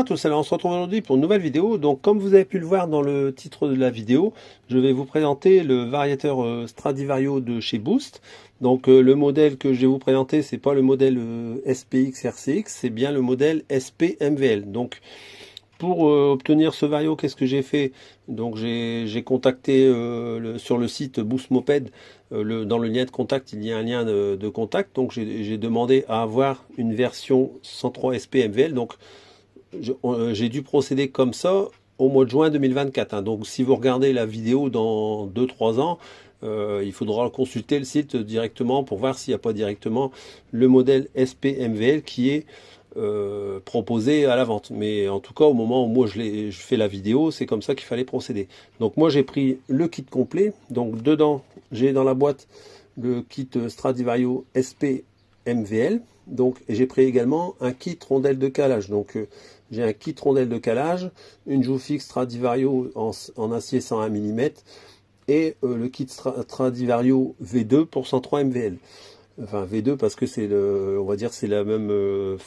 à tous, alors on se retrouve aujourd'hui pour une nouvelle vidéo. Donc comme vous avez pu le voir dans le titre de la vidéo, je vais vous présenter le variateur Stradivario de chez Boost. Donc le modèle que je vais vous présenter, c'est pas le modèle SPX RCX, c'est bien le modèle SP MVL. Donc pour obtenir ce vario, qu'est-ce que j'ai fait? Donc j'ai contacté sur le site Boost Moped, dans le lien de contact, il y a un lien de contact. Donc j'ai demandé à avoir une version 103 SP MVL. Donc j'ai dû procéder comme ça au mois de juin 2024. Hein. Donc si vous regardez la vidéo dans 2-3 ans, il faudra consulter le site directement pour voir s'il n'y a pas directement le modèle SP MVL qui est proposé à la vente. Mais en tout cas, au moment où moi je fais la vidéo, c'est comme ça qu'il fallait procéder. Donc moi j'ai pris le kit complet. Donc dedans, j'ai dans la boîte le kit Stradivario SP MVL. Donc j'ai pris également un kit rondelle de calage. Donc j'ai un kit rondelle de calage, une joue fixe Stradivario en acier 101 mm et le kit Stradivario V2 pour 103 MVL. Enfin V2 parce que c'est on va dire c'est la même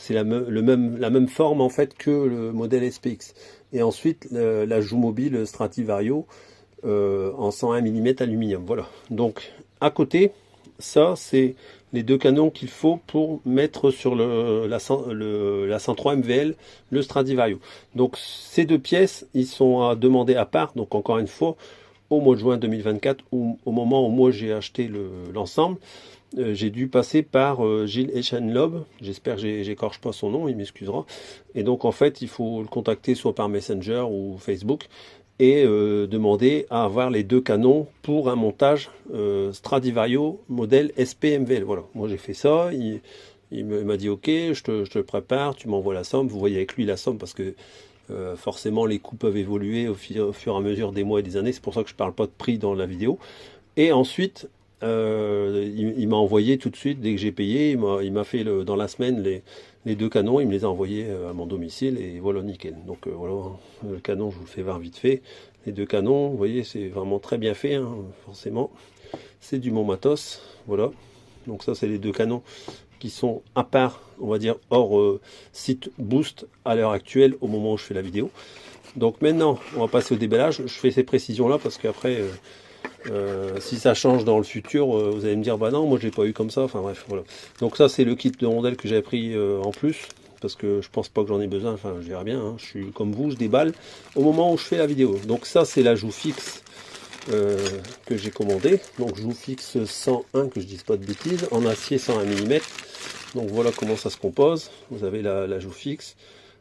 la même forme en fait que le modèle SPX. Et ensuite la joue mobile Stradivario en 101 mm aluminium. Voilà. Donc à côté, ça c'est les deux canons qu'il faut pour mettre sur la 103 MVL le Stradivario. Donc ces deux pièces, ils sont à demander à part. Donc encore une fois, au mois de juin 2024, au moment où moi j'ai acheté l'ensemble, j'ai dû passer par Gilles Echenlob, j'espère que j'écorche pas son nom, il m'excusera. Et donc en fait, il faut le contacter soit par Messenger ou Facebook et demander à avoir les deux canons pour un montage Stradivario modèle SP MVL. Voilà, moi j'ai fait ça, il m'a dit ok, je te prépare, tu m'envoies la somme, vous voyez avec lui la somme parce que forcément les coûts peuvent évoluer au fur et à mesure des mois et des années, c'est pour ça que je parle pas de prix dans la vidéo. Et ensuite, il m'a envoyé tout de suite, dès que j'ai payé, il m'a fait dans la semaine les deux canons, il me les a envoyés à mon domicile et voilà, nickel. Donc voilà, le canon, je vous le fais voir vite fait. Les deux canons, vous voyez, c'est vraiment très bien fait, hein, forcément. C'est du bon matos, voilà. Donc ça, c'est les deux canons qui sont à part, on va dire, hors site Boost à l'heure actuelle, au moment où je fais la vidéo. Donc maintenant, on va passer au déballage. Je fais ces précisions-là parce qu'après... si ça change dans le futur, vous allez me dire bah non, moi je l'ai pas eu comme ça. Enfin bref, voilà. Donc ça c'est le kit de rondelles que j'avais pris en plus parce que je pense pas que j'en ai besoin. Enfin, je verrai bien. Hein. Je suis comme vous, je déballe au moment où je fais la vidéo. Donc ça c'est la joue fixe que j'ai commandé. Donc joue fixe 101, que je dise pas de bêtises, en acier 101 mm. Donc voilà comment ça se compose. Vous avez la joue fixe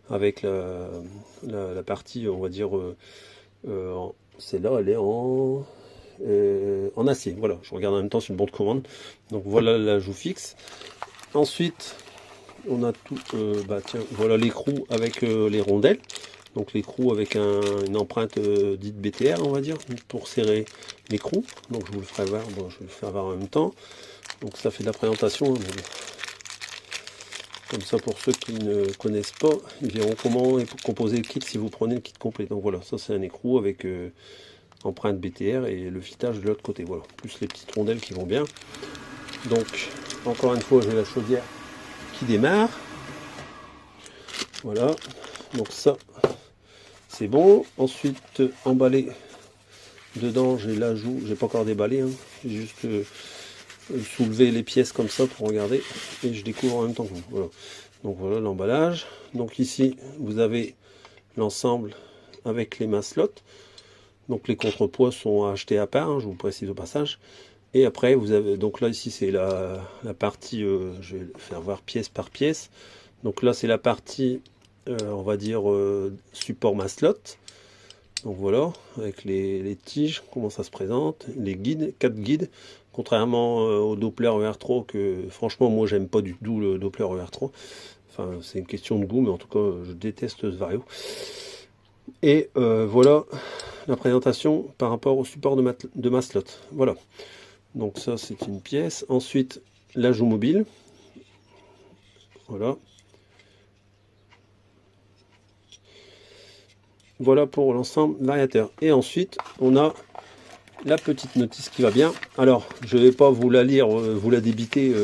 avec la partie, on va dire, celle-là, elle est en acier. Voilà, je regarde en même temps sur une bonne commande. Donc voilà la joue fixe. Ensuite, on a tout. Bah tiens, voilà l'écrou avec les rondelles. Donc l'écrou avec une empreinte dite BTR, on va dire, pour serrer l'écrou. Donc je vous le ferai voir. Bon, je vais le faire voir en même temps. Donc ça fait de la présentation. Hein, mais bon. Comme ça, pour ceux qui ne connaissent pas, ils verront comment est composé le kit si vous prenez le kit complet. Donc voilà, ça c'est un écrou avec empreinte BTR et le fitage de l'autre côté. Voilà, plus les petites rondelles qui vont bien. Donc, encore une fois, j'ai la chaudière qui démarre. Voilà, donc ça, c'est bon. Ensuite, emballé dedans, j'ai la joue. J'ai pas encore déballé, hein. J'ai juste soulevé les pièces comme ça pour regarder et je découvre en même temps que vous. Voilà. Donc voilà l'emballage. Donc ici, vous avez l'ensemble avec les maslots. Donc les contrepoids sont achetés à part, hein, je vous précise au passage. Et après, vous avez, donc là ici c'est la partie, je vais faire voir pièce par pièce. Donc là c'est la partie, on va dire, support maslot. Donc voilà, avec les tiges, comment ça se présente, les guides, 4 guides, contrairement au Doppler ER3, que franchement moi j'aime pas du tout le Doppler ER3. Enfin c'est une question de goût, mais en tout cas je déteste ce vario. Et voilà la présentation par rapport au support de maslot. Voilà. Donc ça c'est une pièce. Ensuite la joue mobile. Voilà. Voilà pour l'ensemble variateur. Et ensuite on a la petite notice qui va bien. Alors je ne vais pas vous la lire, vous la débiter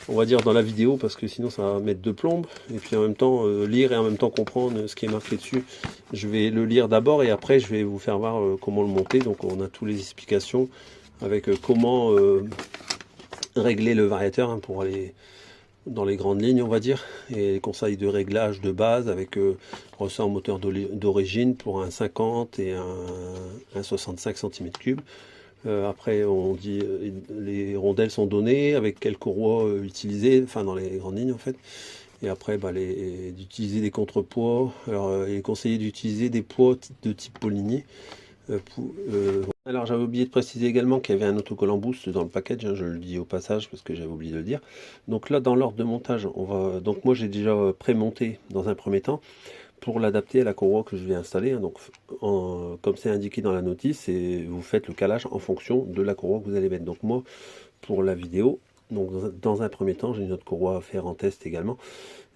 on va dire dans la vidéo, parce que sinon ça va mettre de plombe. Et puis en même temps lire et en même temps comprendre ce qui est marqué dessus. Je vais le lire d'abord et après je vais vous faire voir comment le monter. Donc on a toutes les explications avec comment régler le variateur hein, pour aller dans les grandes lignes, on va dire, et les conseils de réglage de base avec ressort moteur d'origine pour un 50 et un 65 cm3. Après, on dit les rondelles sont données, avec quelle courroie utiliser, enfin dans les grandes lignes en fait. Et après, bah, d'utiliser des contrepoids. Alors, il est conseillé d'utiliser des poids de type Poligny. Alors j'avais oublié de préciser également qu'il y avait un autocollant boost dans le package, hein, je le dis au passage parce que j'avais oublié de le dire. Donc là dans l'ordre de montage, donc moi j'ai déjà pré-monté dans un premier temps pour l'adapter à la courroie que je vais installer. Hein. Donc comme c'est indiqué dans la notice, vous faites le calage en fonction de la courroie que vous allez mettre. Donc moi pour la vidéo, donc dans un premier temps j'ai une autre courroie à faire en test également.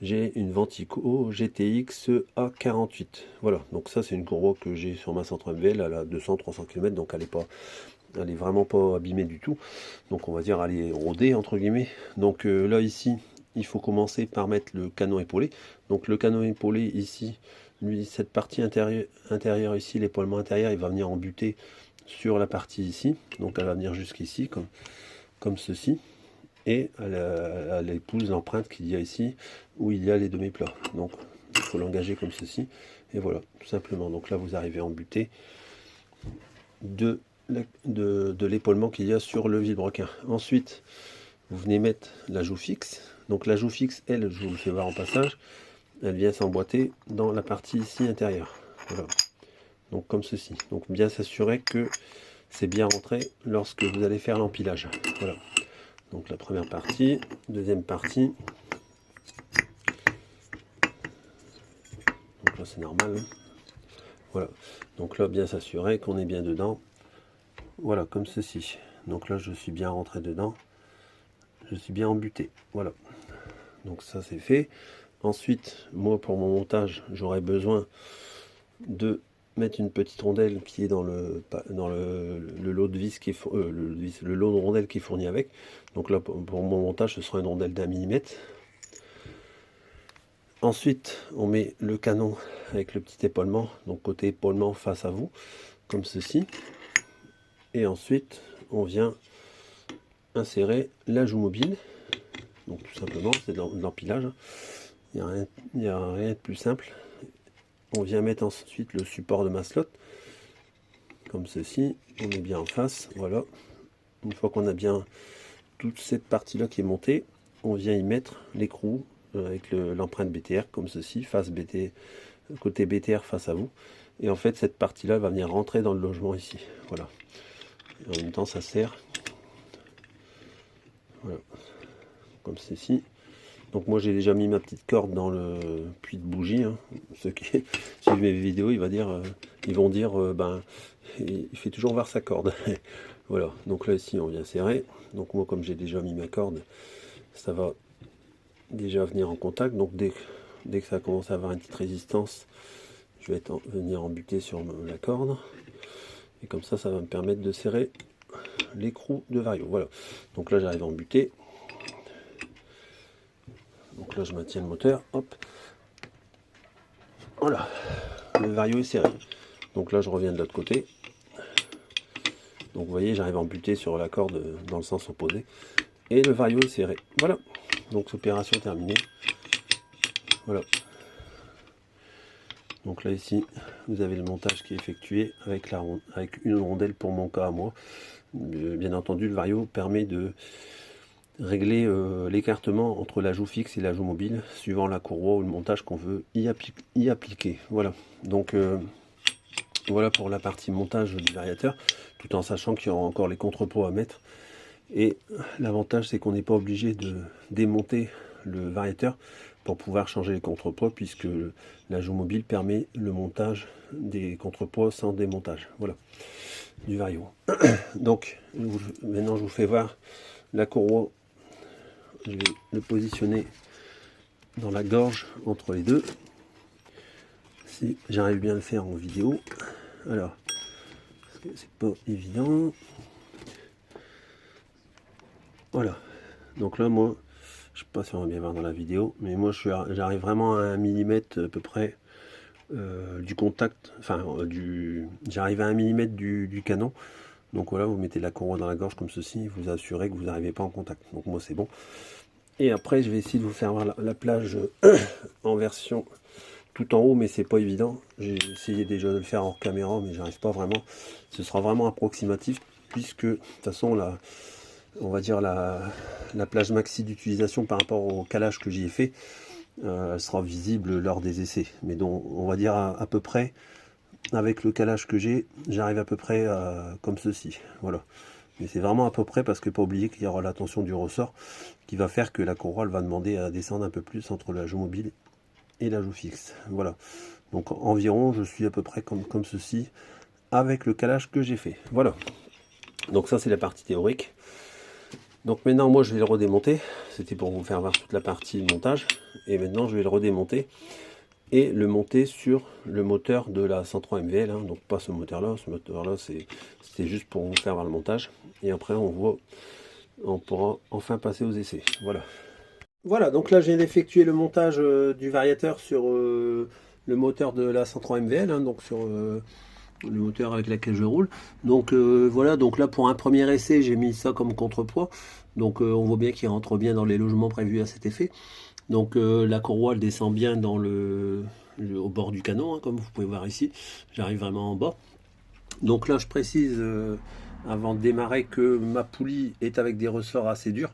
J'ai une Ventico GTX A48. Voilà, donc ça c'est une courroie que j'ai sur ma 100 MVL, elle a 200-300 km, donc elle est vraiment pas abîmée du tout. Donc on va dire elle est rodée entre guillemets. Donc là ici, il faut commencer par mettre le canon épaulé. Donc le canon épaulé ici, lui, cette partie intérieure ici, l'épaulement intérieur, il va venir embuter sur la partie ici. Donc elle va venir jusqu'ici, comme ceci. Et elle épouse l'empreinte qu'il y a ici où il y a les demi-plats. Donc il faut l'engager comme ceci. Et voilà, tout simplement. Donc là vous arrivez à embuter de l'épaulement qu'il y a sur le vilebrequin. Ensuite, vous venez mettre la joue fixe. Donc la joue fixe, elle, je vous le fais voir en passage, elle vient s'emboîter dans la partie ici intérieure. Voilà. Donc comme ceci. Donc bien s'assurer que c'est bien rentré lorsque vous allez faire l'empilage. Voilà. Donc la première partie, deuxième partie. Donc là c'est normal. Hein. Voilà. Donc là bien s'assurer qu'on est bien dedans. Voilà, comme ceci. Donc là je suis bien rentré dedans. Je suis bien embuté. Voilà. Donc ça c'est fait. Ensuite, moi pour mon montage, j'aurais besoin de mettre une petite rondelle qui est dans le lot de vis qui est le lot de rondelles qui est fourni avec. Donc là pour mon montage ce sera une rondelle d'1 mm. Ensuite on met le canon avec le petit épaulement, donc côté épaulement face à vous, comme ceci. Et ensuite on vient insérer la joue mobile. Donc tout simplement c'est de l'empilage. Il n'y a rien de plus simple. On vient mettre ensuite le support de ma slot, comme ceci, on met bien en face, voilà. Une fois qu'on a bien toute cette partie-là qui est montée, on vient y mettre l'écrou avec l'empreinte BTR, comme ceci, face BT, côté BTR face à vous. Et en fait, cette partie-là va venir rentrer dans le logement ici, voilà. Et en même temps, ça serre, voilà, comme ceci. Donc moi j'ai déjà mis ma petite corde dans le puits de bougie. Hein. Ceux qui suivent mes vidéos, ils vont dire ben il fait toujours voir sa corde. Voilà, donc là ici on vient serrer. Donc moi comme j'ai déjà mis ma corde, ça va déjà venir en contact. Donc dès que ça commence à avoir une petite résistance, je vais venir embuter sur la corde. Et comme ça va me permettre de serrer l'écrou de Vario. Voilà, donc là j'arrive à embuter. Donc là je maintiens le moteur, hop, voilà, le Vario est serré. Donc là je reviens de l'autre côté. Donc vous voyez j'arrive à embuter sur la corde dans le sens opposé. Et le Vario est serré. Voilà, donc opération terminée. Voilà. Donc là ici vous avez le montage qui est effectué avec une rondelle pour mon cas à moi. Bien entendu le Vario permet de régler l'écartement entre la joue fixe et la joue mobile suivant la courroie ou le montage qu'on veut y appliquer. Voilà, donc voilà pour la partie montage du variateur, tout en sachant qu'il y aura encore les contrepoids à mettre. Et l'avantage c'est qu'on n'est pas obligé de démonter le variateur pour pouvoir changer les contrepoids, puisque la joue mobile permet le montage des contrepoids sans démontage. Voilà, du Vario. Donc maintenant je vous fais voir la courroie. Je vais le positionner dans la gorge entre les deux, si j'arrive bien à le faire en vidéo. Alors, parce que c'est pas évident. Voilà, donc là moi Je sais pas si on va bien voir dans la vidéo, mais moi j'arrive vraiment à 1 millimètre à peu près du contact, enfin j'arrive à 1 millimètre du canon. Donc voilà, vous mettez la courroie dans la gorge comme ceci, vous assurez que vous n'arrivez pas en contact. Donc moi c'est bon. Et après je vais essayer de vous faire voir la plage en version tout en haut, mais c'est pas évident. J'ai essayé déjà de le faire hors caméra, mais j'arrive pas vraiment. Ce sera vraiment approximatif, puisque de toute façon on va dire la plage maxi d'utilisation par rapport au calage que j'y ai fait, elle sera visible lors des essais. Mais donc on va dire à peu près, avec le calage que j'ai, j'arrive à peu près comme ceci. Voilà. Mais c'est vraiment à peu près parce que pas oublier qu'il y aura la tension du ressort qui va faire que la courroie elle va demander à descendre un peu plus entre la joue mobile et la joue fixe. Voilà. Donc environ je suis à peu près comme ceci avec le calage que j'ai fait. Voilà. Donc ça c'est la partie théorique. Donc maintenant moi je vais le redémonter. C'était pour vous faire voir toute la partie montage. Et maintenant je vais le redémonter et le monter sur le moteur de la 103 MVL, hein. Donc pas ce moteur là c'était juste pour vous faire voir le montage, et après on pourra enfin passer aux essais. Voilà, donc là je viens d'effectuer le montage du variateur sur le moteur de la 103 MVL, hein, donc sur le moteur avec lequel je roule. Donc voilà, donc là pour un premier essai j'ai mis ça comme contrepoids, donc on voit bien qu'il rentre bien dans les logements prévus à cet effet. Donc la courroie elle descend bien dans au bord du canon, hein, comme vous pouvez voir ici. J'arrive vraiment en bas. Donc là je précise avant de démarrer que ma poulie est avec des ressorts assez durs.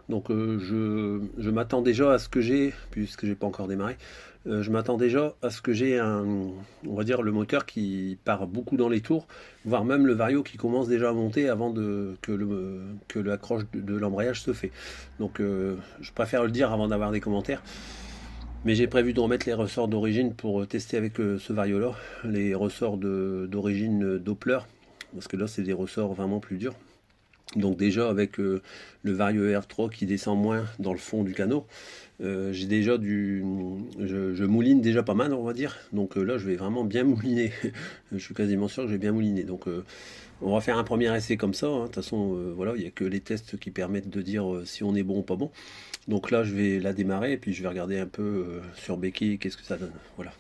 Donc je m'attends déjà à ce que j'ai, puisque j'ai pas encore démarré, je m'attends déjà à ce que j'ai on va dire le moteur qui part beaucoup dans les tours, voire même le vario qui commence déjà à monter avant que l'accroche de l'embrayage se fait. Donc je préfère le dire avant d'avoir des commentaires. Mais j'ai prévu de remettre les ressorts d'origine pour tester avec ce vario là, les ressorts d'origine Doppler, parce que là c'est des ressorts vraiment plus durs. Donc déjà avec le Vario R3 qui descend moins dans le fond du canot, j'ai déjà je mouline déjà pas mal, on va dire. Donc là je vais vraiment bien mouliner. Je suis quasiment sûr que je vais bien mouliner. Donc on va faire un premier essai comme ça, hein. De toute façon voilà, il n'y a que les tests qui permettent de dire si on est bon ou pas bon. Donc là je vais la démarrer et puis je vais regarder un peu sur béquille qu'est-ce que ça donne. Voilà.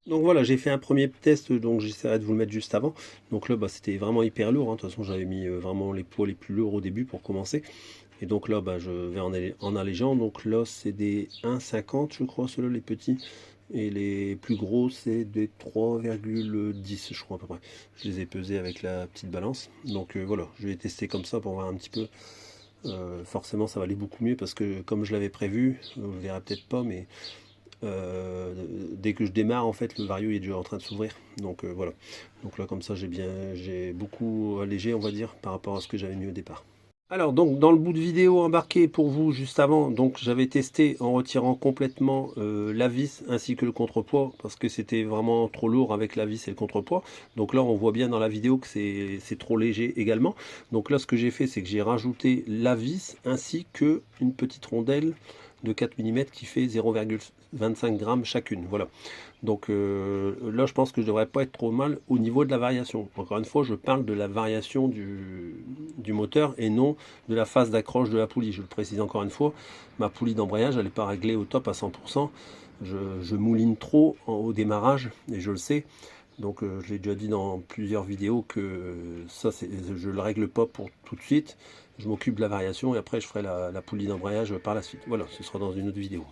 Donc voilà, j'ai fait un premier test, donc j'essaierai de vous le mettre juste avant. Donc là, c'était vraiment hyper lourd, hein. De toute façon, j'avais mis vraiment les poids les plus lourds au début pour commencer. Et donc là, je vais en allégeant. Donc là, c'est des 1,50 je crois, ceux-là, les petits. Et les plus gros, c'est des 3,10 je crois à peu près. Je les ai pesés avec la petite balance. Donc voilà, je vais tester comme ça pour voir un petit peu. Forcément ça va aller beaucoup mieux parce que comme je l'avais prévu, vous ne verrez peut-être pas, mais dès que je démarre en fait le vario est déjà en train de s'ouvrir. Donc voilà, donc là comme ça j'ai beaucoup allégé, on va dire, par rapport à ce que j'avais mis au départ. Alors donc dans le bout de vidéo embarqué pour vous juste avant, donc j'avais testé en retirant complètement la vis ainsi que le contrepoids parce que c'était vraiment trop lourd avec la vis et le contrepoids. Donc là on voit bien dans la vidéo que c'est trop léger également. Donc là ce que j'ai fait c'est que j'ai rajouté la vis ainsi que une petite rondelle de 4 mm qui fait 0,25 g chacune. Voilà. Donc là je pense que je devrais pas être trop mal au niveau de la variation. Encore une fois je parle de la variation du moteur et non de la phase d'accroche de la poulie. Je le précise encore une fois, ma poulie d'embrayage elle n'est pas réglée au top à 100%. Je mouline trop au démarrage et je le sais. Donc je l'ai déjà dit dans plusieurs vidéos que ça je le règle pas pour tout de suite. Je m'occupe de la variation et après je ferai la poulie d'embrayage par la suite. Voilà, ce sera dans une autre vidéo.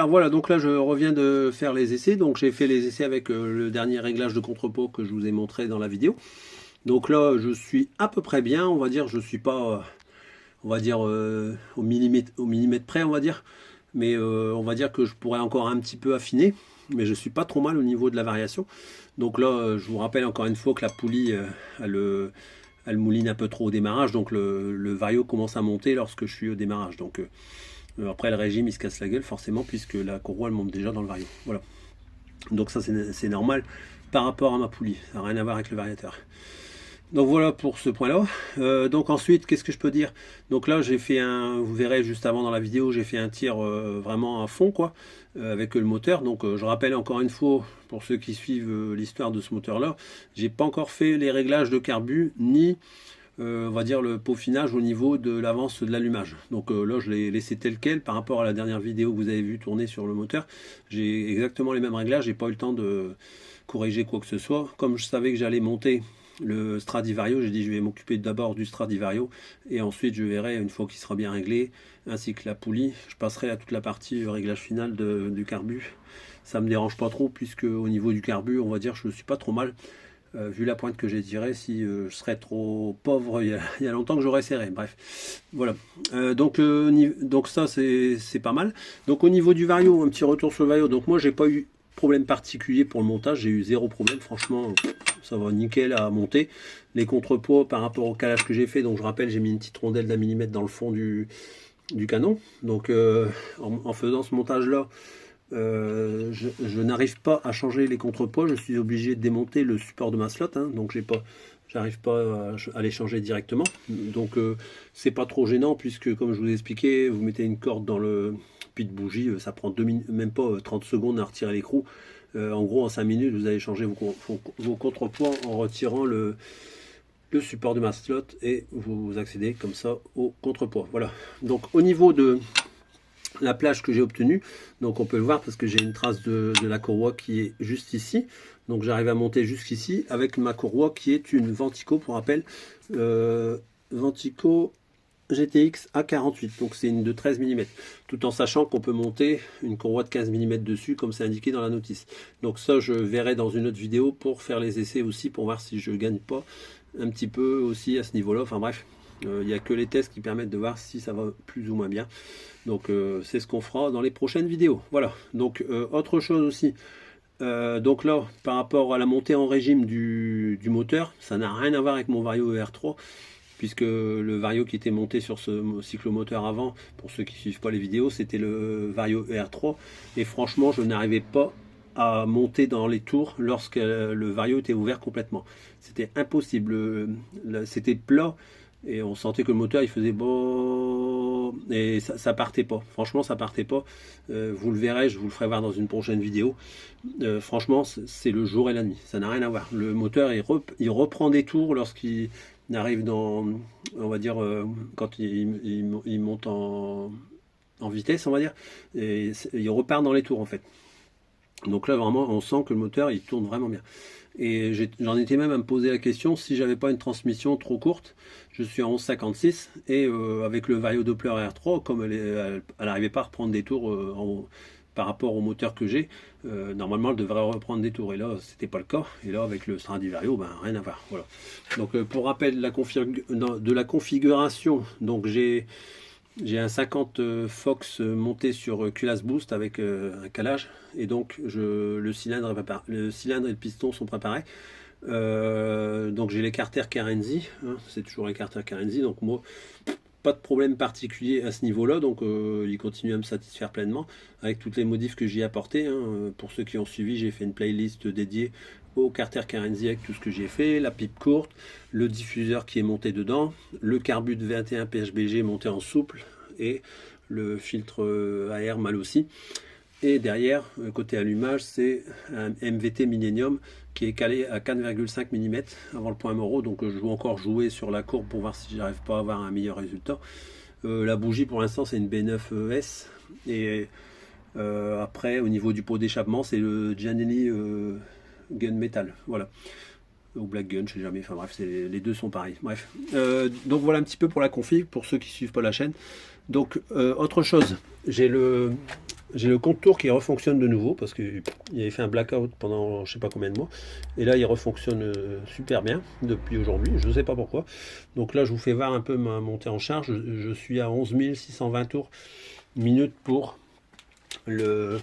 super, voilà, donc là je reviens de faire les essais, donc j'ai fait les essais avec le dernier réglage de contre-pot que je vous ai montré dans la vidéo. Donc là je suis à peu près bien, on va dire, je suis pas, on va dire, au millimètre près, on va dire, mais on va dire que je pourrais encore un petit peu affiner, mais je suis pas trop mal au niveau de la variation. Donc là, je vous rappelle encore une fois que la poulie, elle mouline un peu trop au démarrage, donc le vario commence à monter lorsque je suis au démarrage. Donc après le régime il se casse la gueule forcément puisque la courroie elle monte déjà dans le vario. Voilà. Donc ça c'est normal par rapport à ma poulie, ça n'a rien à voir avec le variateur. Donc voilà pour ce point là. Donc ensuite qu'est-ce que je peux dire? Donc là j'ai fait vous verrez juste avant dans la vidéo, j'ai fait un tir vraiment à fond quoi, avec le moteur. Donc je rappelle encore une fois pour ceux qui suivent l'histoire de ce moteur là, j'ai pas encore fait les réglages de carbu ni on va dire le peaufinage au niveau de l'avance de l'allumage. Donc là je l'ai laissé tel quel par rapport à la dernière vidéo que vous avez vu tourner sur le moteur. J'ai exactement les mêmes réglages, j'ai pas eu le temps de corriger quoi que ce soit. Comme je savais que j'allais monter le Stradivario, j'ai dit je vais m'occuper d'abord du Stradivario et ensuite je verrai une fois qu'il sera bien réglé, ainsi que la poulie, je passerai à toute la partie réglage final du carbu. Ça me dérange pas trop puisque au niveau du carbu on va dire je suis pas trop mal. Vu la pointe que j'ai tirée, si je serais trop pauvre il y a longtemps que j'aurais serré. Bref, voilà. Donc ça c'est pas mal. Donc au niveau du vario, un petit retour sur le vario. Donc moi j'ai pas eu problème particulier pour le montage, j'ai eu zéro problème. Franchement, ça va nickel à monter. Les contrepoids par rapport au calage que j'ai fait, donc je rappelle, j'ai mis une petite rondelle d'un millimètre dans le fond du canon. Donc en faisant ce montage là, je n'arrive pas à changer les contrepoids, je suis obligé de démonter le support de ma slot, hein, donc j'arrive pas à les changer directement. Donc c'est pas trop gênant puisque comme je vous ai expliqué, vous mettez une corde dans le puits de bougie, ça prend 2 minutes, même pas 30 secondes à retirer l'écrou. En gros en 5 minutes vous allez changer vos contrepoids en retirant le support de ma slot et vous accédez comme ça au contrepoids. Voilà, donc au niveau de la plage que j'ai obtenue, donc on peut le voir parce que j'ai une trace de la courroie qui est juste ici, donc j'arrive à monter jusqu'ici avec ma courroie qui est une Ventico, pour rappel, Ventico GTX A48, donc c'est une de 13 mm, tout en sachant qu'on peut monter une courroie de 15 mm dessus comme c'est indiqué dans la notice. Donc ça je verrai dans une autre vidéo pour faire les essais aussi, pour voir si je gagne pas un petit peu aussi à ce niveau là. Enfin bref, il n'y a que les tests qui permettent de voir si ça va plus ou moins bien. Donc c'est ce qu'on fera dans les prochaines vidéos. Voilà, donc autre chose aussi, donc là par rapport à la montée en régime du moteur, ça n'a rien à voir avec mon Vario ER3, puisque le Vario qui était monté sur ce cyclomoteur avant, pour ceux qui ne suivent pas les vidéos, c'était le Vario ER3, et franchement je n'arrivais pas à monter dans les tours lorsque le Vario était ouvert complètement. C'était impossible, c'était plat, et on sentait que le moteur il faisait beau et ça partait pas, franchement ça partait pas. Vous le verrez, je vous le ferai voir dans une prochaine vidéo. Franchement c'est le jour et la nuit, ça n'a rien à voir. Le moteur il reprend des tours lorsqu'il arrive dans, on va dire, quand il monte en vitesse, on va dire, et il repart dans les tours en fait. Donc là vraiment on sent que le moteur il tourne vraiment bien. Et j'en étais même à me poser la question si j'avais pas une transmission trop courte. Je suis en 1156 et avec le Vario Doppler R3, comme elle n'arrivait pas à reprendre des tours par rapport au moteur que j'ai, normalement elle devrait reprendre des tours, et là c'était pas le cas. Et là avec le Stradivario, ben rien à voir. Voilà. Donc pour rappel de la configuration, donc j'ai un 50 Fox monté sur culasse boost avec un calage, et donc le cylindre et le piston sont préparés. Donc j'ai les carters Carenzi, hein, c'est toujours les carters Carenzi, donc moi pas de problème particulier à ce niveau là, donc il continue à me satisfaire pleinement avec toutes les modifs que j'y ai apporté, hein. Pour ceux qui ont suivi, j'ai fait une playlist dédiée au carter Carenzi avec tout ce que j'ai fait, la pipe courte, le diffuseur qui est monté dedans, le carbu de 21 PHBG monté en souple et le filtre à air mal aussi. Et derrière, côté allumage, c'est un MVT Millennium qui est calé à 4,5 mm avant le point Moreau. Donc je vais encore jouer sur la courbe pour voir si j'arrive pas à avoir un meilleur résultat. La bougie pour l'instant c'est une B9S. Et après au niveau du pot d'échappement c'est le Giannelli Gunmetal. Voilà. Ou Black Gun, je sais jamais, enfin bref, les deux sont pareils. Bref, donc voilà un petit peu pour la config, pour ceux qui suivent pas la chaîne. Donc autre chose, j'ai j'ai le contour qui refonctionne de nouveau parce qu'il avait fait un blackout pendant je sais pas combien de mois. Et là, il refonctionne super bien depuis aujourd'hui. Je ne sais pas pourquoi. Donc là, je vous fais voir un peu ma montée en charge. Je suis à 11 620 tours minute pour le,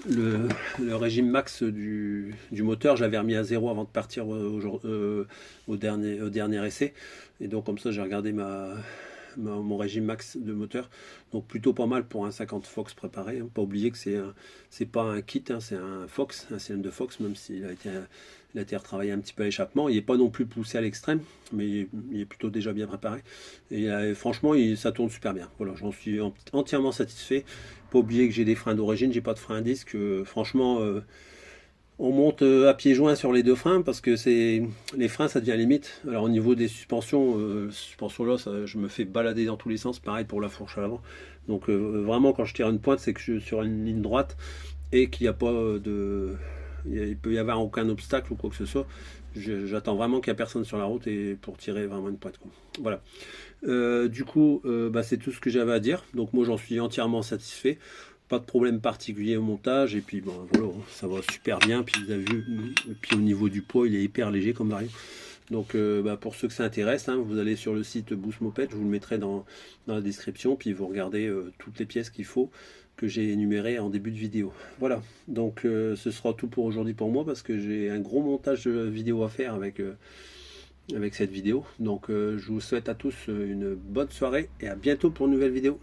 le régime max du moteur. J'avais remis à 0 avant de partir au dernier essai. Et donc comme ça, j'ai regardé mon régime max de moteur, donc plutôt pas mal pour un 50 Fox préparé, hein. Pas oublier que c'est pas un kit, hein, c'est un Fox, un cylindre de Fox, même s'il a été retravaillé un petit peu à l'échappement. Il n'est pas non plus poussé à l'extrême, mais il est plutôt déjà bien préparé. Et franchement, ça tourne super bien. Voilà, j'en suis entièrement satisfait. Pas oublier que j'ai des freins d'origine, j'ai pas de frein à disque. Franchement, on monte à pieds joints sur les deux freins parce que les freins, ça devient limite. Alors au niveau des suspensions, là, je me fais balader dans tous les sens. Pareil pour la fourche à l'avant. Donc vraiment, quand je tire une pointe, c'est que je suis sur une ligne droite et qu'il n'y a pas il peut y avoir aucun obstacle ou quoi que ce soit. J'attends vraiment qu'il n'y a personne sur la route et pour tirer vraiment une pointe, quoi. Voilà. Du coup, c'est tout ce que j'avais à dire. Donc moi, j'en suis entièrement satisfait. Pas de problème particulier au montage. Et puis, bon, voilà, ça va super bien. Puis vous avez vu, et puis au niveau du poids, il est hyper léger comme variant. Donc pour ceux que ça intéresse, hein, vous allez sur le site Boost Moped, je vous le mettrai dans la description, puis vous regardez toutes les pièces qu'il faut, que j'ai énumérées en début de vidéo. Voilà, donc ce sera tout pour aujourd'hui pour moi, parce que j'ai un gros montage vidéo à faire avec cette vidéo. Donc je vous souhaite à tous une bonne soirée, et à bientôt pour une nouvelle vidéo.